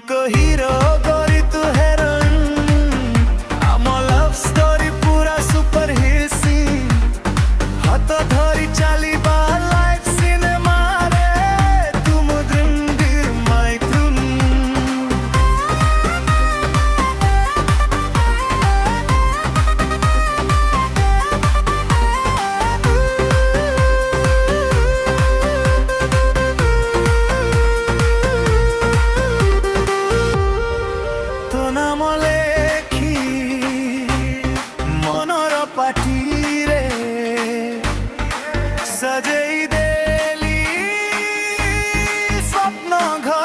को हीरो गोरी तू हेरोइन आम लव स्टोरी पूरा सुपर हिट सीन हाथ धरी चलिबा लाइफ सिनेमा रे तुम द्रिंडिर मैथुन नाम लेखी मनर पाटी रे सजई देली स्वप्न घर।